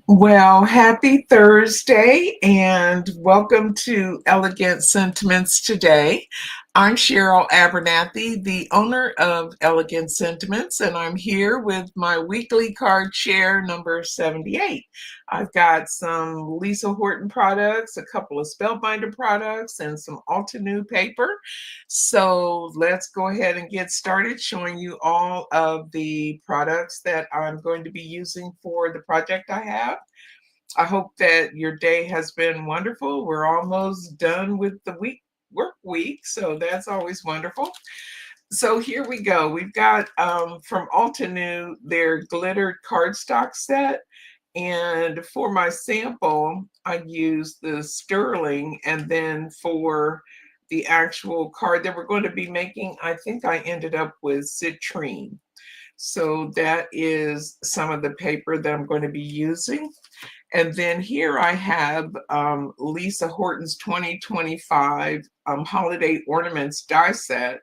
Well, happy Thursday and welcome to Elegant Sentiments today. I'm Sheryl Abernathy, the owner of Elegant Sentiments, and I'm here with my weekly card share number 78. I've got some Lisa Horton products, a couple of Spellbinder products, and some Altenew paper. So let's go ahead and get started showing you all of the products that I'm going to be using for the project I have. I hope that your day has been wonderful. We're almost done with the work week, so that's always wonderful. So here we go. We've got from Altenew their glittered cardstock set. And for my sample, I used the sterling. And then for the actual card that we're going to be making, I think I ended up with citrine. So that is some of the paper that I'm going to be using. And then here I have Lisa Horton's 2025 Holiday Ornaments die set.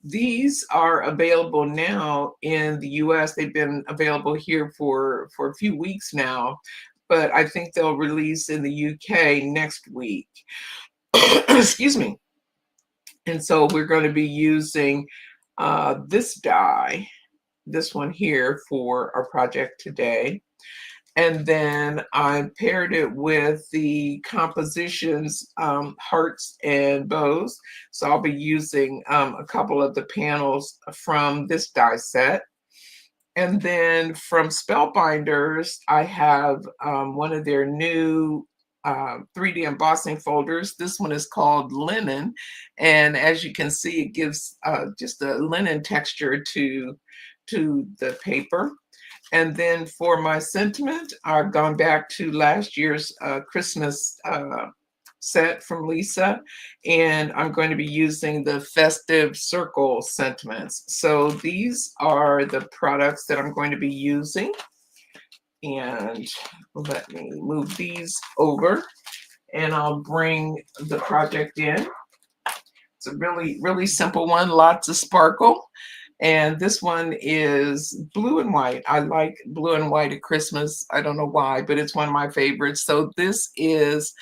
These are available now in the US. They've been available here for a few weeks now, but I think they'll release in the UK next week. Excuse me. And so we're going to be using this die, this one here, for our project today. And then I paired it with the compositions, hearts and bows. So I'll be using a couple of the panels from this die set. And then from Spellbinders, I have one of their new 3D embossing folders. This one is called Linen. And as you can see, it gives just a linen texture to the paper. And then for my sentiment, I've gone back to last year's Christmas set from Lisa, and I'm going to be using the Festive Circle Sentiments. So these are the products that I'm going to be using. And let me move these over, and I'll bring the project in. It's a really, really simple one, lots of sparkle. And this one is blue and white. I like blue and white at Christmas. I don't know why, but it's one of my favorites. So this is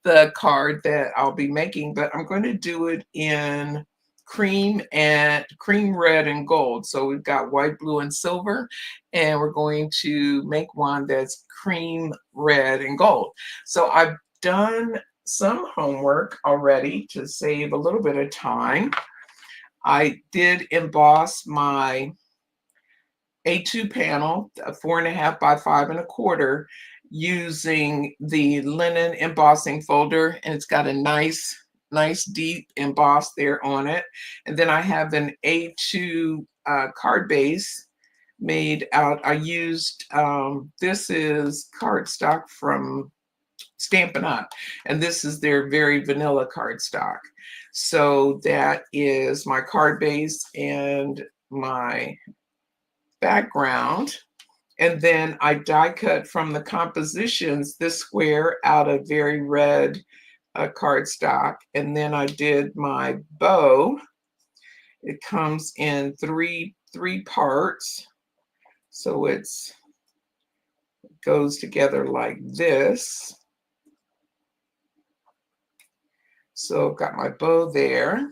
the card that I'll be making, but I'm going to do it in cream red and gold. So we've got white, blue, and silver, and we're going to make one that's cream red and gold. So I've done some homework already to save a little bit of time. I did emboss my A2 panel, 4.5 by 5.25, using the linen embossing folder, and it's got a nice deep emboss there on it. And then I have an A2 card base made out. I used this is cardstock from Stampin' Up, and this is their very vanilla cardstock. So that is my card base and my background. And then I die cut from the compositions this square out of very red cardstock. And then I did my bow. It comes in three parts. So it goes together like this. So I've got my bow there.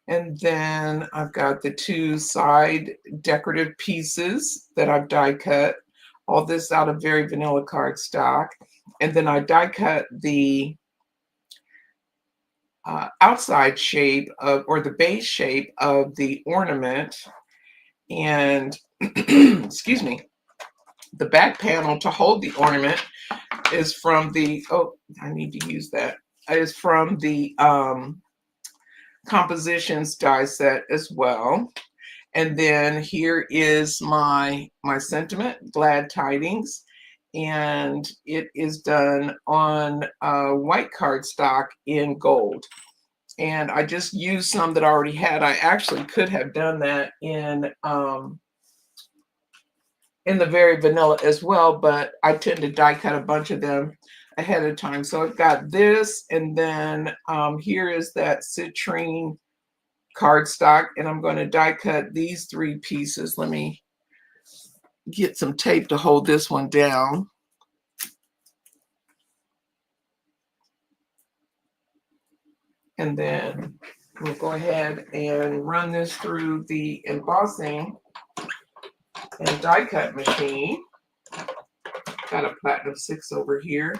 And then I've got the two side decorative pieces that I've die cut, all this out of very vanilla cardstock. And then I die cut the outside shape of, or the base shape of the ornament. And excuse me, the back panel to hold the ornament is from the, oh, I need to use that, is from the compositions die set as well. And then here is my sentiment, glad tidings, and it is done on white cardstock in gold. And I just used some that I already had. I actually could have done that in the very vanilla as well, but I tend to die cut a bunch of them ahead of time. So I've got this, and then here is that citrine cardstock, and I'm going to die cut these three pieces. Let me get some tape to hold this one down. And then we'll go ahead and run this through the embossing and die cut machine. Got a Platinum 6 over here.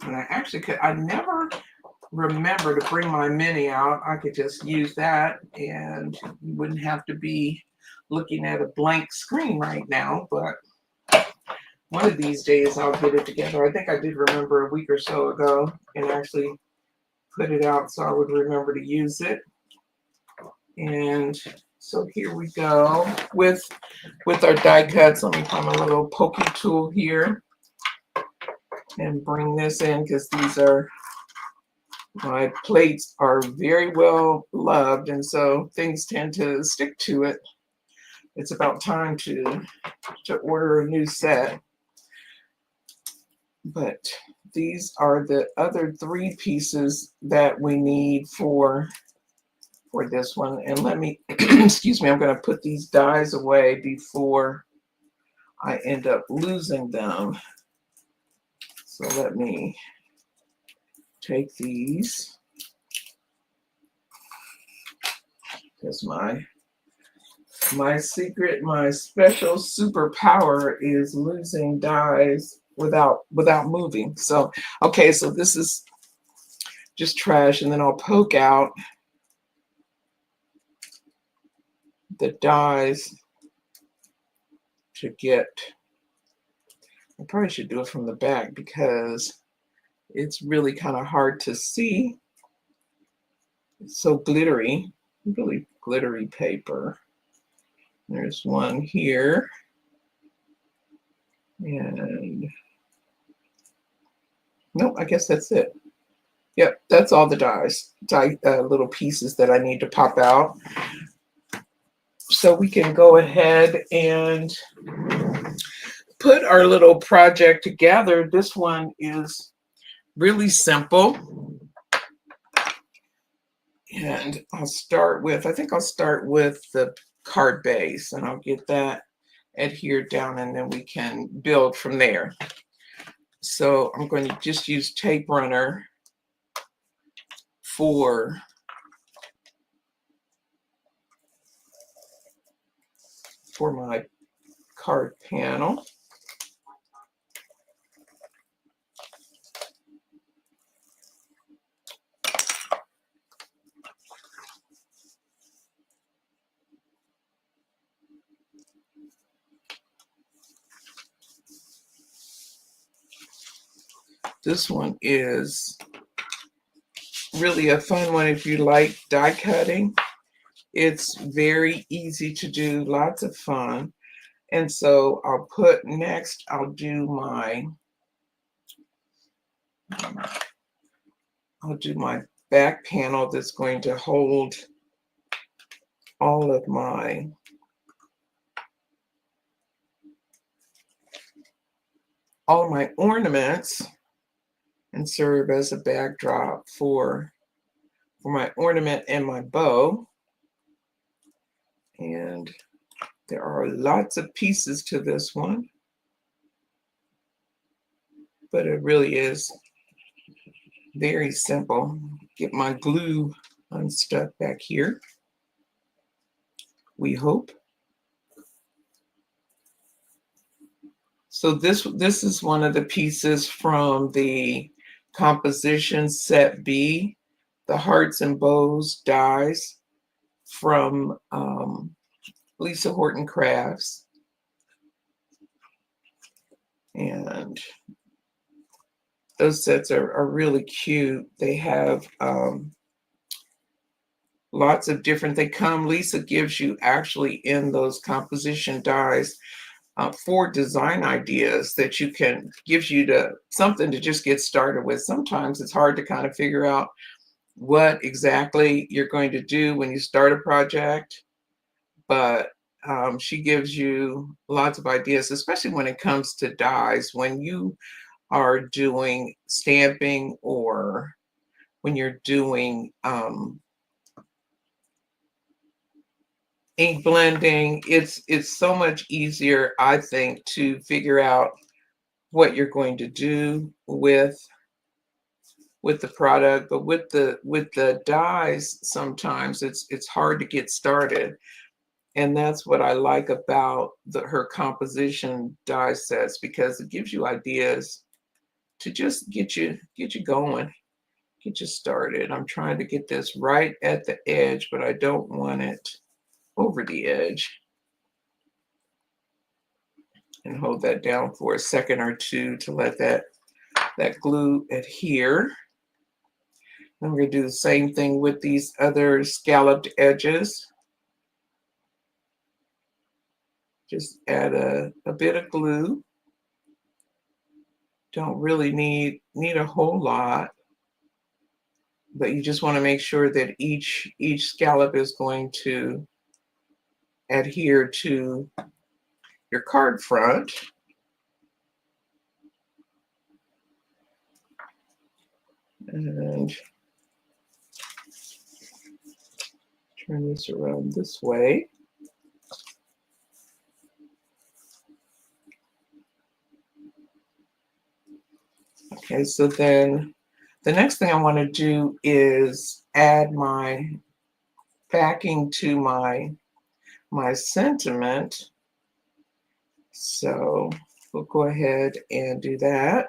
And I never remember to bring my mini out. I could just use that and you wouldn't have to be looking at a blank screen right now, but one of these days I'll get it together. I think I did remember a week or so ago and actually put it out so I would remember to use it. And so here we go with our die cuts. Let me find my little pokey tool here and bring this in, because my plates are very well loved, and so things tend to stick to it. It's about time to order a new set. But these are the other 3 pieces that we need for this one. And let me, excuse me, I'm going to put these dies away before I end up losing them. So let me take these, because my secret, my special superpower is losing dies without moving. So okay, so this is just trash, and then I'll poke out the dies to get, I probably should do it from the back because it's really kind of hard to see. It's so glittery, really glittery paper. There's one here, and nope, I guess that's it. Yep, that's all the dies, little pieces that I need to pop out. So we can go ahead and put our little project together. This one is really simple. And I think I'll start with the card base, and I'll get that adhered down, and then we can build from there. So I'm going to just use tape runner for my card panel. This one is really a fun one if you like die cutting. It's very easy to do, lots of fun. And so I'll do my back panel that's going to hold all of my ornaments and serve as a backdrop for my ornament and my bow. And there are lots of pieces to this one, but it really is very simple. Get my glue unstuck back here, we hope. So this is one of the pieces from the composition set B, the hearts and bows dies from Lisa Horton Crafts. And those sets are really cute. They have lots of different, Lisa gives you actually in those composition dies 4 design ideas that gives you something to just get started with. Sometimes it's hard to kind of figure out what exactly you're going to do when you start a project, but she gives you lots of ideas, especially when it comes to dies. When you are doing stamping or when you're doing ink blending, it's so much easier, I think, to figure out what you're going to do with with the product, but with the dyes, sometimes it's hard to get started. And that's what I like about her composition dye sets, because it gives you ideas to just get you going, get you started. I'm trying to get this right at the edge, but I don't want it over the edge. And hold that down for a second or two to let that glue adhere. And we're going to do the same thing with these other scalloped edges. Just add a bit of glue. Don't really need a whole lot, but you just want to make sure that each scallop is going to adhere to your card front. And turn this around this way. Okay, so then the next thing I want to do is add my backing to my sentiment. So we'll go ahead and do that.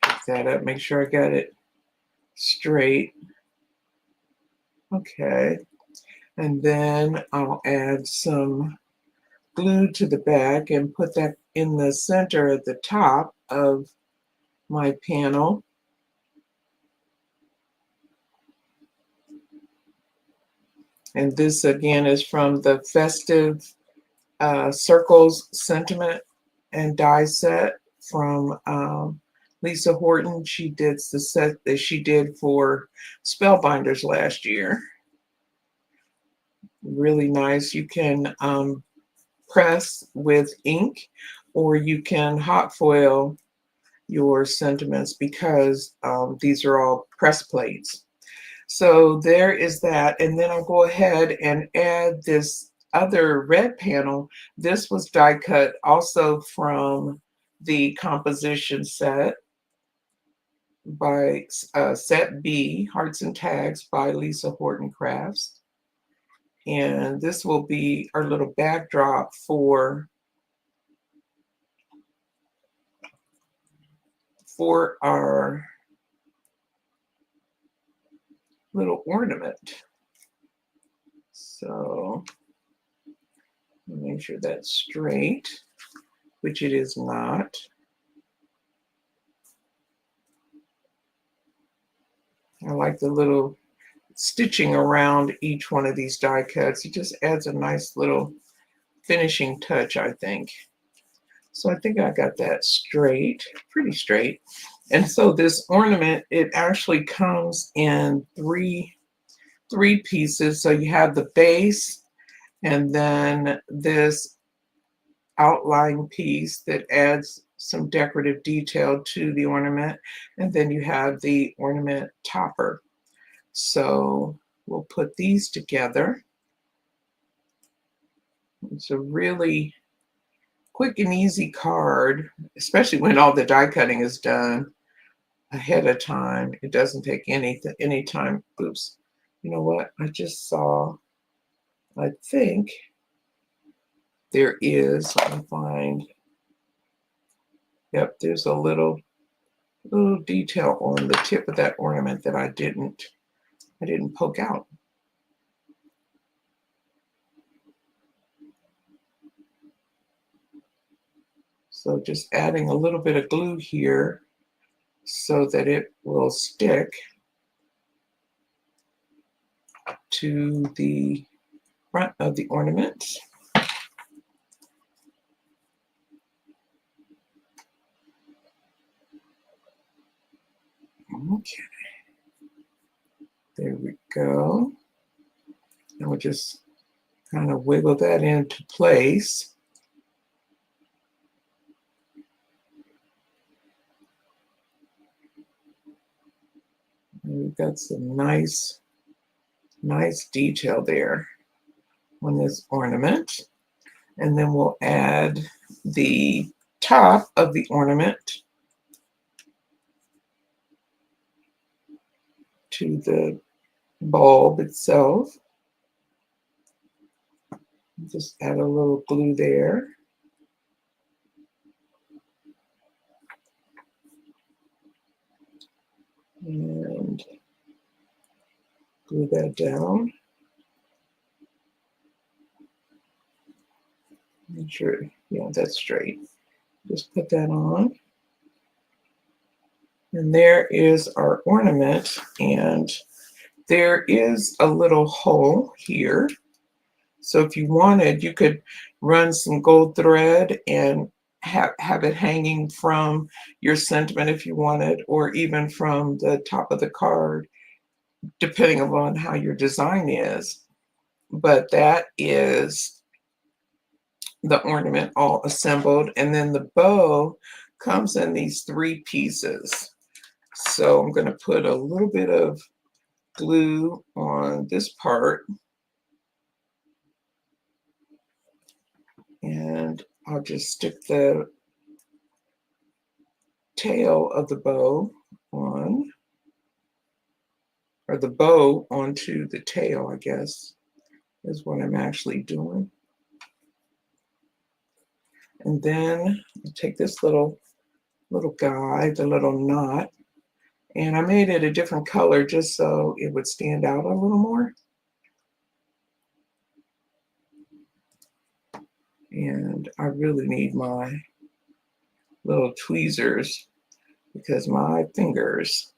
Pick that up, make sure I got it straight. Okay, and then I'll add some glue to the back and put that in the center at the top of my panel. And this again is from the Festive Circles Sentiment and Die Set from Lisa Horton. She did the set that she did for Spellbinders last year. Really nice. You can press with ink, or you can hot foil your sentiments, because these are all press plates. So there is that. And then I'll go ahead and add this other red panel. This was die cut also from the composition set by set B, Hearts and Tags by Lisa Horton Crafts. And this will be our little backdrop for our little ornament. So make sure that's straight, which it is not. I like the little stitching around each one of these die cuts. It just adds a nice little finishing touch, I think. So I think I got that straight, pretty straight. And so this ornament, it actually comes in three pieces. So you have the base, and then this outline piece that adds some decorative detail to the ornament, and then you have the ornament topper. So we'll put these together. It's a really quick and easy card, especially when all the die cutting is done ahead of time. It doesn't take any time. Oops. You know what? I just saw, I think there is, let me find, yep, there's a little detail on the tip of that ornament that I didn't poke out. So just adding a little bit of glue here so that it will stick to the front of the ornament. Okay, there we go. And we'll just kind of wiggle that into place. And we've got some nice detail there on this ornament. And then we'll add the top of the ornament to the bulb itself. Just add a little glue there. And glue that down. Make sure, yeah, that's straight. Just put that on. And there is our ornament. And there is a little hole here. So if you wanted, you could run some gold thread and have it hanging from your sentiment if you wanted, or even from the top of the card, depending upon how your design is. But that is the ornament all assembled. And then the bow comes in these 3 pieces. So I'm going to put a little bit of glue on this part. And I'll just stick the tail of the bow on, or the bow onto the tail, I guess, is what I'm actually doing. And then I take this little guy, the little knot, and I made it a different color just so it would stand out a little more. And I really need my little tweezers because my fingers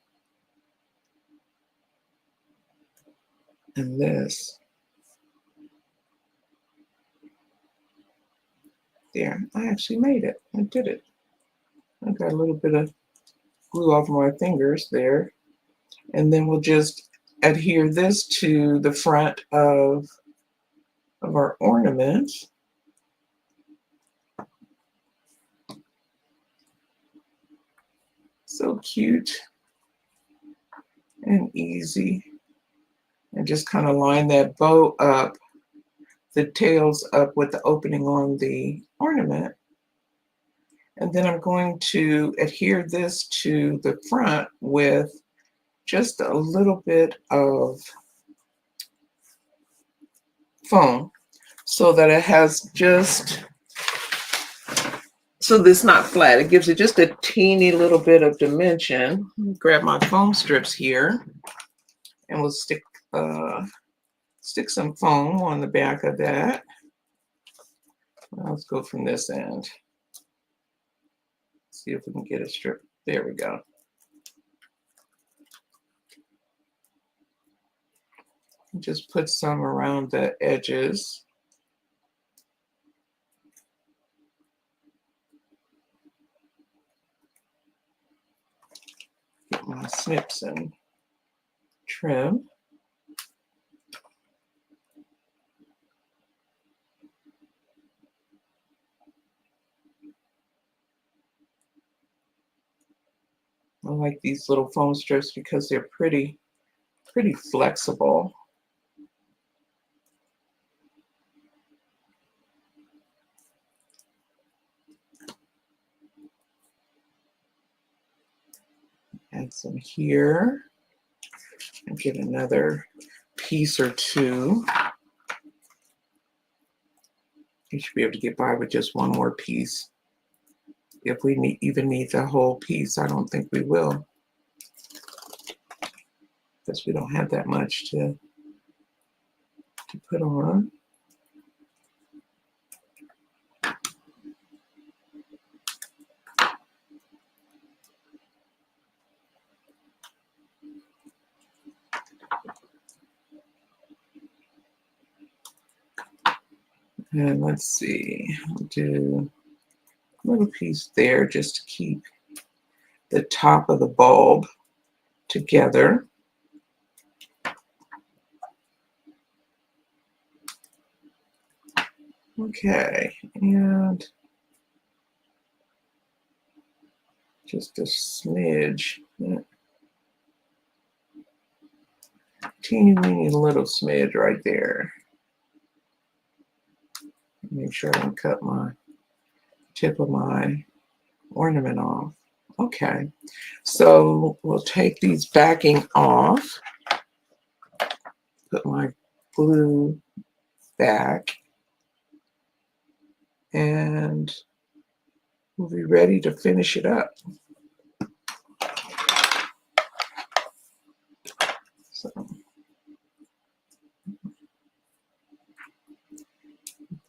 and this, there, I actually made it. I did it. I got a little bit of glue off my fingers there. And then we'll just adhere this to the front of our ornament. So cute and easy. And just kind of line that bow up, the tails up with the opening on the ornament. And then I'm going to adhere this to the front with just a little bit of foam so that it has just, so this is not flat. It gives it just a teeny little bit of dimension. Grab my foam strips here and we'll stick some foam on the back of that. Let's go from this end. See if we can get a strip. There we go. Just put some around the edges. Get my snips and trim. I like these little foam strips because they're pretty flexible. Add some here and get another piece or 2. You should be able to get by with just one more piece. If we even need the whole piece, I don't think we will, because we don't have that much to put on. And let's see, I'll do a little piece there just to keep the top of the bulb together. Okay, and just a smidge. teeny weeny little smidge right there. Make sure I don't cut my tip of my ornament off. Okay, so we'll take these backing off, put my glue back, and we'll be ready to finish it up. So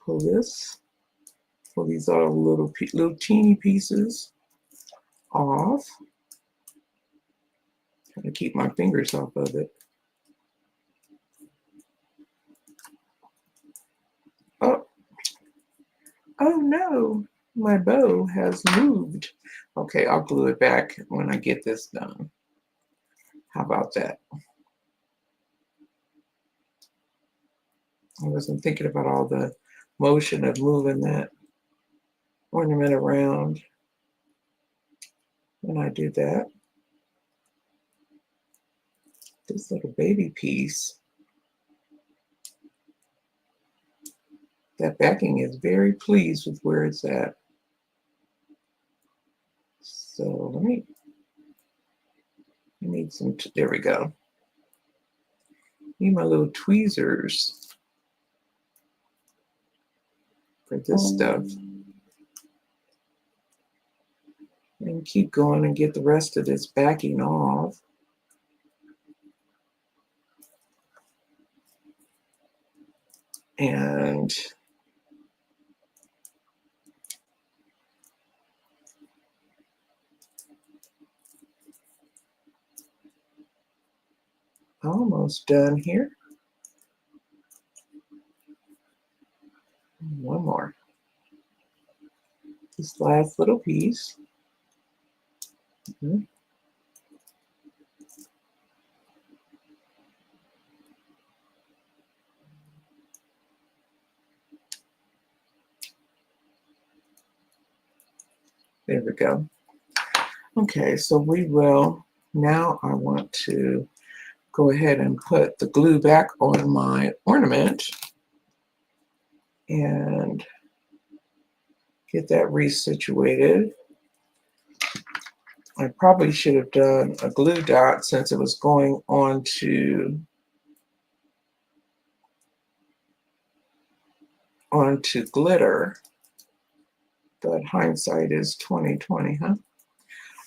pull these all little teeny pieces off. Trying to keep my fingers off of it. Oh, oh no, my bow has moved. Okay, I'll glue it back when I get this done. How about that? I wasn't thinking about all the motion of moving that ornament around when I do that. This little baby piece, that backing is very pleased with where it's at. So I need some, there we go. Need my little tweezers for this stuff. And keep going and get the rest of this backing off. And almost done here. One more. This last little piece. There we go. Okay, so we will, now I want to go ahead and put the glue back on my ornament and get that resituated. I probably should have done a glue dot since it was going onto glitter, but hindsight is 20/20, huh?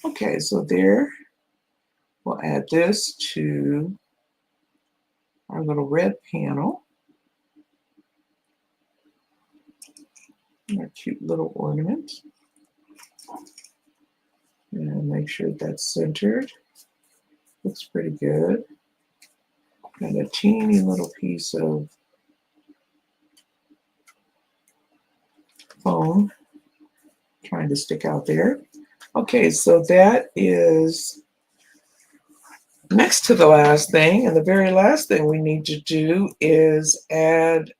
Okay, so there, we'll add this to our little red panel. Our cute little ornament. And make sure that's centered. Looks pretty good. And a teeny little piece of foam trying to stick out there. Okay, so that is next to the last thing. And the very last thing we need to do is add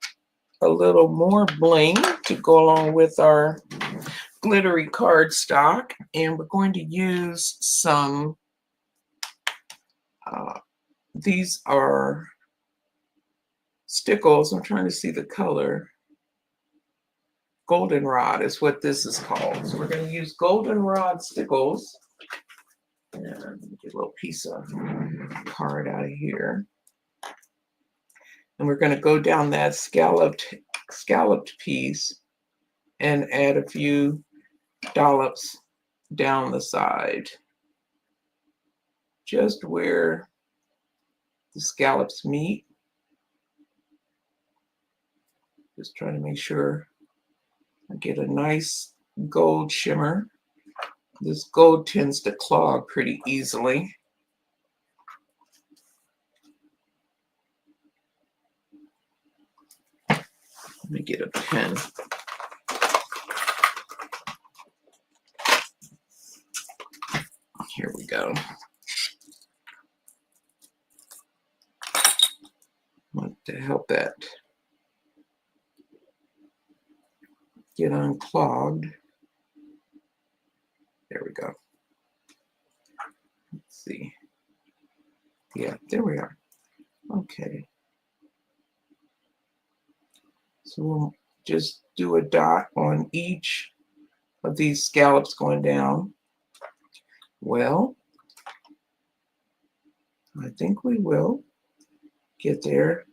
a little more bling to go along with our glittery cardstock. And we're going to use some, these are stickles. I'm trying to see the color. Goldenrod is what this is called. So we're going to use goldenrod stickles. And get a little piece of card out of here. And we're going to go down that scalloped piece and add a few dollops down the side, just where the scallops meet. Just trying to make sure I get a nice gold shimmer. This gold tends to clog pretty easily. Let me get a pen. Here we go. Want to help that get unclogged. There we go. Let's see. Yeah, there we are. Okay, so we'll just do a dot on each of these scallops going down. Well, I think we will get there.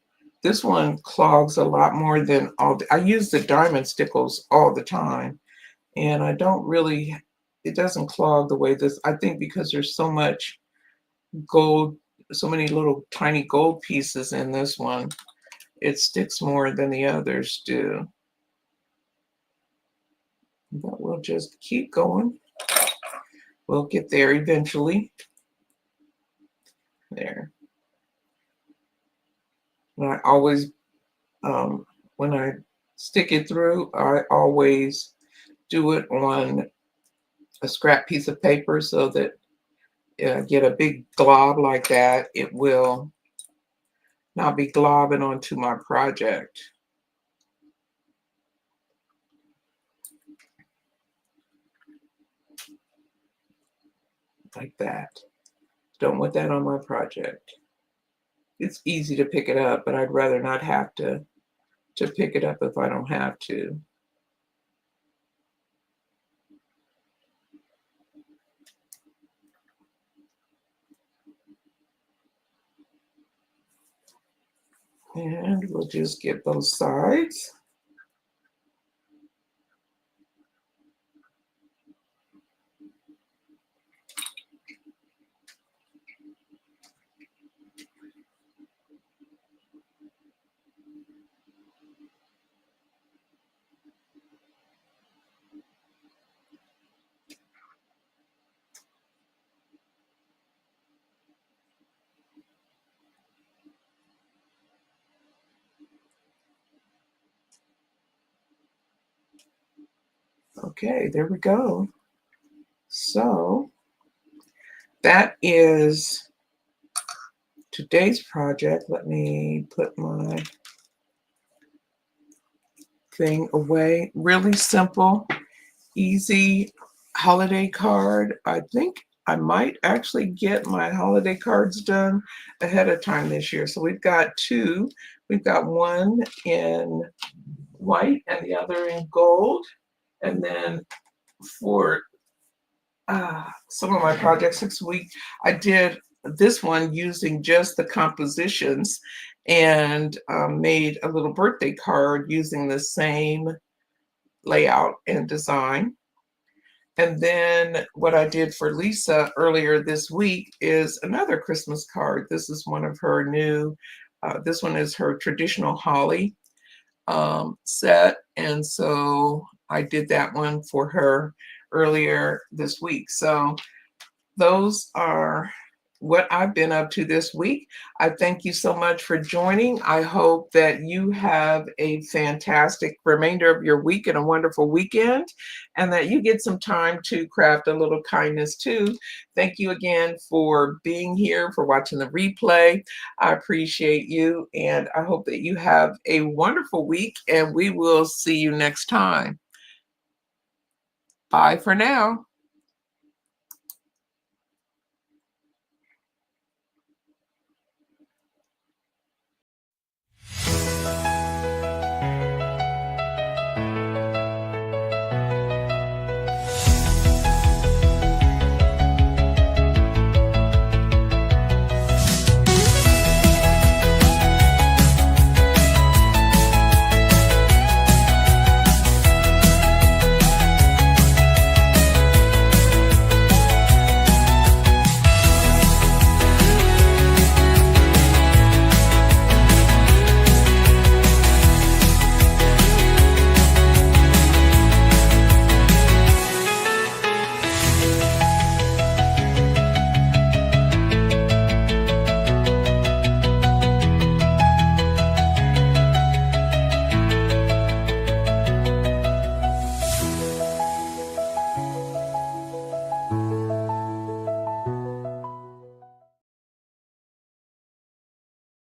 This one clogs a lot more than I use the diamond stickles all the time, and I don't really, it doesn't clog the way this, I think because there's so much gold, so many little tiny gold pieces in this one, it sticks more than the others do. But we'll just keep going. We'll get there eventually. There. And I always, when I stick it through, I always do it on a scrap piece of paper so that get a big glob like that, it will not be globbing onto my project. Like that. Don't want that on my project. It's easy to pick it up, but I'd rather not have to pick it up if I don't have to. And we'll just get both sides. Okay, there we go. So that is today's project. Let me put my thing away. Really simple, easy holiday card. I think I might actually get my holiday cards done ahead of time this year. So we've got two. We've got one in white and the other in gold. And then for some of my projects this week, I did this one using just the compositions and made a little birthday card using the same layout and design. And then what I did for Lisa earlier this week is another Christmas card. This is one of her new, this one is her traditional holly set. And so I did that one for her earlier this week. So those are what I've been up to this week. I thank you so much for joining. I hope that you have a fantastic remainder of your week and a wonderful weekend, and that you get some time to craft a little kindness too. Thank you again for being here, for watching the replay. I appreciate you, and I hope that you have a wonderful week, and we will see you next time. Bye for now.